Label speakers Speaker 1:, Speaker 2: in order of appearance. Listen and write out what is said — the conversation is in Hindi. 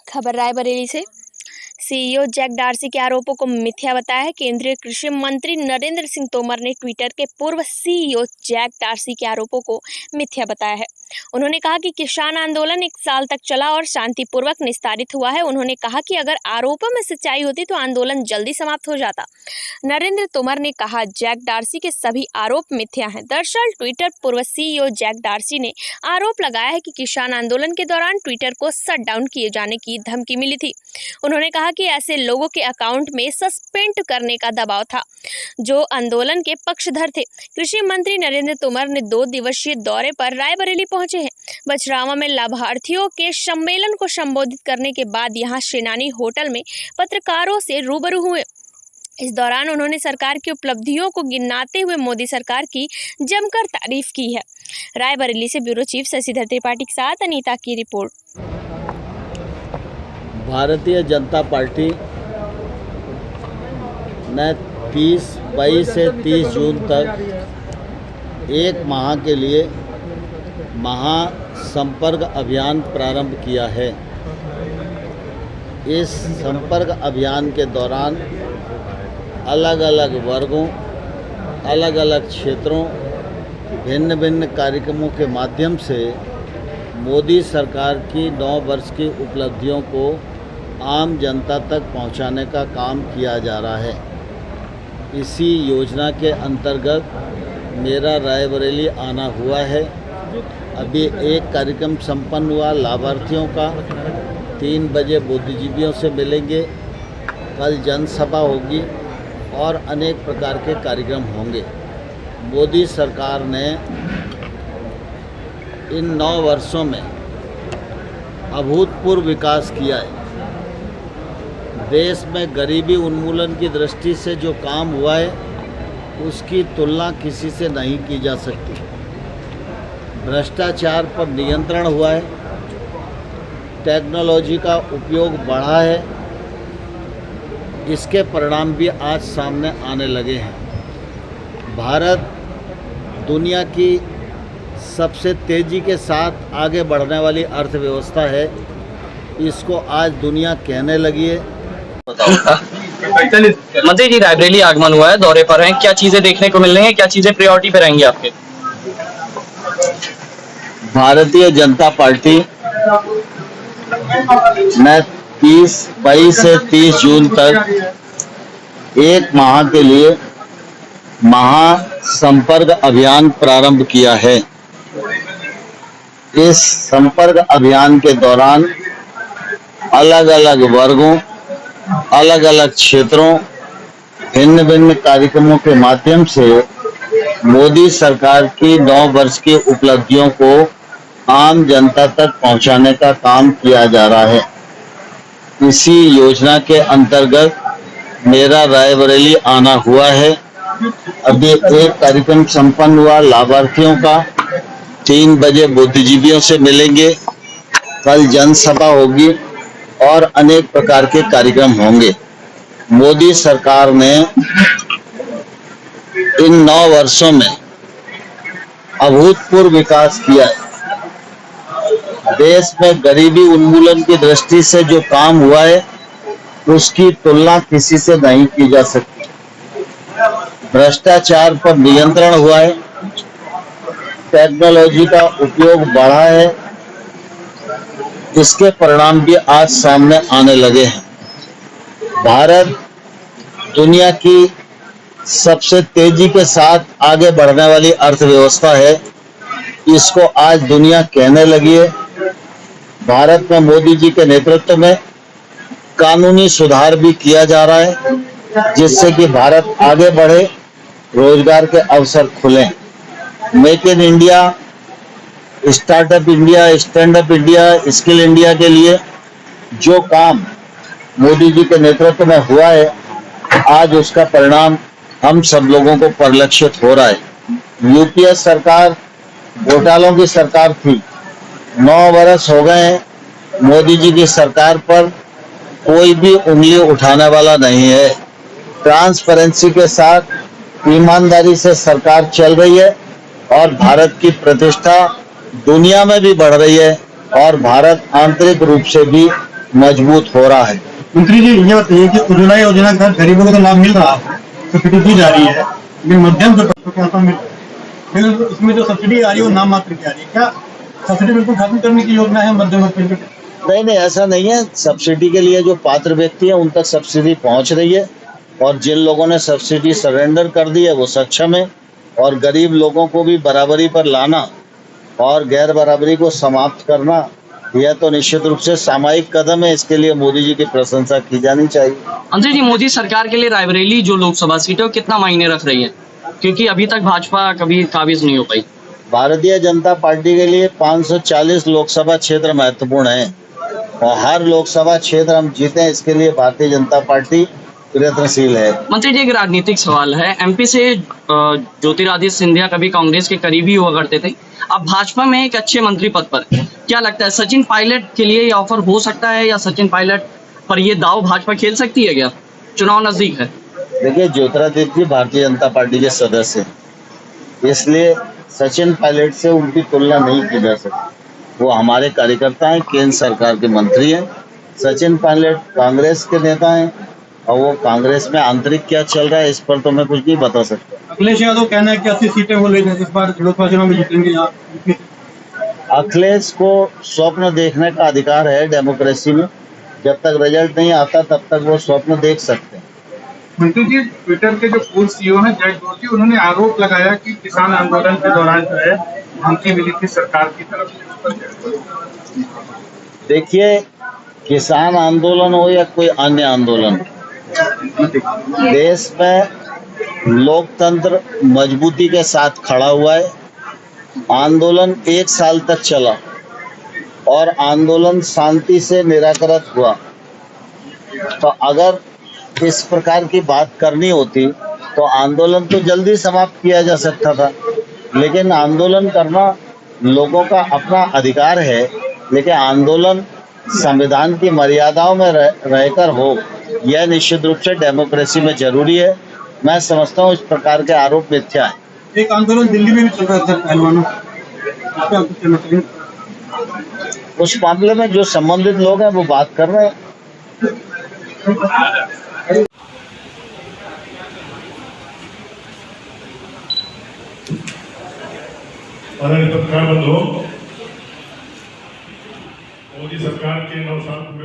Speaker 1: खबर रायबरेली से। सीईओ जैक डार्सी के आरोपों को मिथ्या बताया है। केंद्रीय कृषि मंत्री नरेंद्र सिंह तोमर ने ट्विटर के पूर्व सीईओ जैक डार्सी के आरोपों को मिथ्या बताया है। उन्होंने कहा कि किसान आंदोलन 1 साल तक चला और शांतिपूर्वक निस्तारित हुआ है। उन्होंने कहा कि अगर आरोपों में सच्चाई होती तो आंदोलन जल्दी समाप्त हो जाता। नरेंद्र तोमर ने कहा जैक डार्सी के सभी आरोप मिथ्या हैं। दरअसल ट्विटर पूर्व सीईओ जैक डार्सी ने आरोप लगाया है कि किसान आंदोलन के दौरान ट्विटर को शट डाउन किए जाने की धमकी मिली थी। उन्होंने कहा कि ऐसे लोगों के अकाउंट में सस्पेंड करने का दबाव था जो आंदोलन के पक्षधर थे। कृषि मंत्री नरेंद्र तोमर ने 2 दिवसीय दौरे पर रायबरेली पहुंचे हैं। बछरावा में लाभार्थियों के सम्मेलन को संबोधित करने के बाद यहां सेनानी होटल में पत्रकारों से रूबरू हुए। इस दौरान उन्होंने सरकार की उपलब्धियों को गिनाते हुए मोदी सरकार की जमकर तारीफ की है। रायबरेली से ब्यूरो चीफ शशिधर त्रिपाठी के साथ अनीता की रिपोर्ट।
Speaker 2: भारतीय जनता पार्टी ने 22 से 30 जून तक 1 माह के लिए महासंपर्क अभियान प्रारंभ किया है। इस संपर्क अभियान के दौरान अलग अलग वर्गों, अलग अलग क्षेत्रों, भिन्न भिन्न कार्यक्रमों के माध्यम से मोदी सरकार की 9 वर्ष की उपलब्धियों को आम जनता तक पहुंचाने का काम किया जा रहा है। इसी योजना के अंतर्गत मेरा रायबरेली आना हुआ है। अभी एक कार्यक्रम संपन्न हुआ लाभार्थियों का। 3 बजे बुद्धिजीवियों से मिलेंगे। कल जनसभा होगी और अनेक प्रकार के कार्यक्रम होंगे। मोदी सरकार ने इन 9 वर्षों में अभूतपूर्व विकास किया है। देश में गरीबी उन्मूलन की दृष्टि से जो काम हुआ है उसकी तुलना किसी से नहीं की जा सकती। भ्रष्टाचार पर नियंत्रण हुआ है। टेक्नोलॉजी का उपयोग बढ़ा है। इसके परिणाम भी आज सामने आने लगे हैं। भारत दुनिया की सबसे तेज़ी के साथ आगे बढ़ने वाली अर्थव्यवस्था है। इसको आज दुनिया कहने लगी है।
Speaker 3: मंत्री जी, रायबरेली आगमन हुआ है, दौरे पर हैं, क्या चीजें देखने को मिल रही हैं, क्या चीजें प्रायोरिटी पे रहेंगी आपके?
Speaker 2: भारतीय जनता पार्टी ने 22 से 30 जून तक 1 माह के लिए महासंपर्क अभियान प्रारंभ किया है। इस संपर्क अभियान के दौरान अलग अलग वर्गों, अलग अलग क्षेत्रों, भिन्न भिन्न कार्यक्रमों के माध्यम से मोदी सरकार की 9 वर्ष की उपलब्धियों को आम जनता तक पहुंचाने का काम किया जा रहा है। इसी योजना के अंतर्गत मेरा रायबरेली आना हुआ है। अभी एक कार्यक्रम संपन्न हुआ लाभार्थियों का। 3 बजे बुद्धिजीवियों से मिलेंगे। कल जनसभा होगी और अनेक प्रकार के कार्यक्रम होंगे। मोदी सरकार ने इन 9 वर्षों में अभूतपूर्व विकास किया है। देश में गरीबी उन्मूलन की दृष्टि से जो काम हुआ है उसकी तुलना किसी से नहीं की जा सकती। भ्रष्टाचार पर नियंत्रण हुआ है। टेक्नोलॉजी का उपयोग बढ़ा है। इसके परिणाम भी आज सामने आने लगे हैं। भारत दुनिया की सबसे तेजी के साथ आगे बढ़ने वाली अर्थव्यवस्था है। इसको आज दुनिया कहने लगी है। भारत में मोदी जी के नेतृत्व में कानूनी सुधार भी किया जा रहा है जिससे कि भारत आगे बढ़े, रोजगार के अवसर खुलें। Make in India, startup India, stand up India, skill India के लिए जो काम मोदी जी के नेतृत्व में हुआ है आज उसका परिणाम हम सब लोगों को परिलक्षित हो रहा है। यूपीए सरकार घोटालों की सरकार थी। 9 वर्ष हो गए हैं। मोदी जी की सरकार पर कोई भी उंगली उठाने वाला नहीं है। ट्रांसपेरेंसी के साथ ईमानदारी से सरकार चल रही है और भारत की प्रतिष्ठा दुनिया में भी बढ़ रही है। और भारत आंतरिक रूप से भी मजबूत हो रहा है।
Speaker 4: मंत्री जी ये बताइए कि उज्ज्वला योजना का गरीबों को तो लाभ मिल रहा है, सब्सिडी दी जा रही है, लेकिन मध्यम तबके को ऐसा मिल रहा है। फिर इसमें जो सब्सिडी आ रही है वो नाम मात्र की आ रही है। क्या सब्सिडी बिल्कुल खत्म करने की योजना है मध्यम वर्ग के?
Speaker 2: नहीं, ऐसा नहीं है। सब्सिडी के लिए जो पात्र व्यक्ति है उन तक सब्सिडी पहुंच रही है, और जिन लोगों ने सब्सिडी सरेंडर कर दी है वो सक्षम है, और गरीब लोगों को भी बराबरी पर लाना और गैर बराबरी को समाप्त करना, यह तो निश्चित रूप से सामयिक कदम है। इसके लिए मोदी जी की प्रशंसा की जानी चाहिए।
Speaker 3: मंत्री जी, मोदी सरकार के लिए रायबरेली जो लोकसभा सीट है वो कितना मायने रख रही है, क्योंकि अभी तक भाजपा कभी काबिज नहीं हो पाई।
Speaker 2: भारतीय जनता पार्टी के लिए 540 लोकसभा क्षेत्र महत्वपूर्ण है, और हर लोकसभा क्षेत्र हम जीते, इसके लिए भारतीय जनता पार्टी प्रयत्नशील है।
Speaker 3: मंत्री जी, एक राजनीतिक सवाल है। एमपी से ज्योतिरादित्य सिंधिया कभी कांग्रेस के करीबी हुआ करते थे, अब भाजपा में एक अच्छे मंत्री पद पर, क्या लगता है सचिन पायलट के लिए ये ऑफर हो सकता है, या सचिन पायलट पर ये दाव भाजपा खेल सकती है क्या? चुनाव नजदीक है।
Speaker 2: देखिए, ज्योतिरादित्य जी भारतीय जनता पार्टी के सदस्य हैं, इसलिए सचिन पायलट से उनकी तुलना नहीं की जा सकती। वो हमारे कार्यकर्ता हैं, केंद्र सरकार के मंत्री हैं। सचिन पायलट कांग्रेस के नेता हैं, और वो कांग्रेस में आंतरिक क्या चल रहा है इस पर तो मैं कुछ नहीं बता सकता।
Speaker 4: अखिलेश यादव कहना है कि 80 सीटें वो लेंगे इस बार लोकसभा चुनाव में जीतेंगे यहाँ।
Speaker 2: अखिलेश को स्वप्न देखने का अधिकार है डेमोक्रेसी में। जब तक रिजल्ट नहीं आता तब तक वो स्वप्न देख सकते हैं।
Speaker 5: मंत्री जी, ट्विटर के जो पूर्व सीईओ हैं जैक डोर्सी, उन्होंने आरोप लगाया कि किसान आंदोलन के दौरान जो है धमकी मिली थी सरकार की तरफ से।
Speaker 2: देखिए, किसान आंदोलन हो या कोई अन्य आंदोलन, देश में लोकतंत्र मजबूती के साथ खड़ा हुआ है। आंदोलन 1 साल तक चला और आंदोलन शांति से निराकृत हुआ। तो अगर इस प्रकार की बात करनी होती तो आंदोलन तो जल्दी समाप्त किया जा सकता था, लेकिन आंदोलन करना लोगों का अपना अधिकार है, लेकिन आंदोलन संविधान की मर्यादाओं में रहकर हो, यह निश्चित रूप से डेमोक्रेसी में जरूरी है। मैं समझता हूँ इस प्रकार के आरोप मिथ्या है।
Speaker 4: एक आंदोलन दिल्ली में भी चल रहा था पहलवानों,
Speaker 2: उस मामले में जो संबंधित लोग हैं वो बात कर रहे हैं।
Speaker 6: पत्रकार बंधुओं, मोदी सरकार के 9 साल पूरे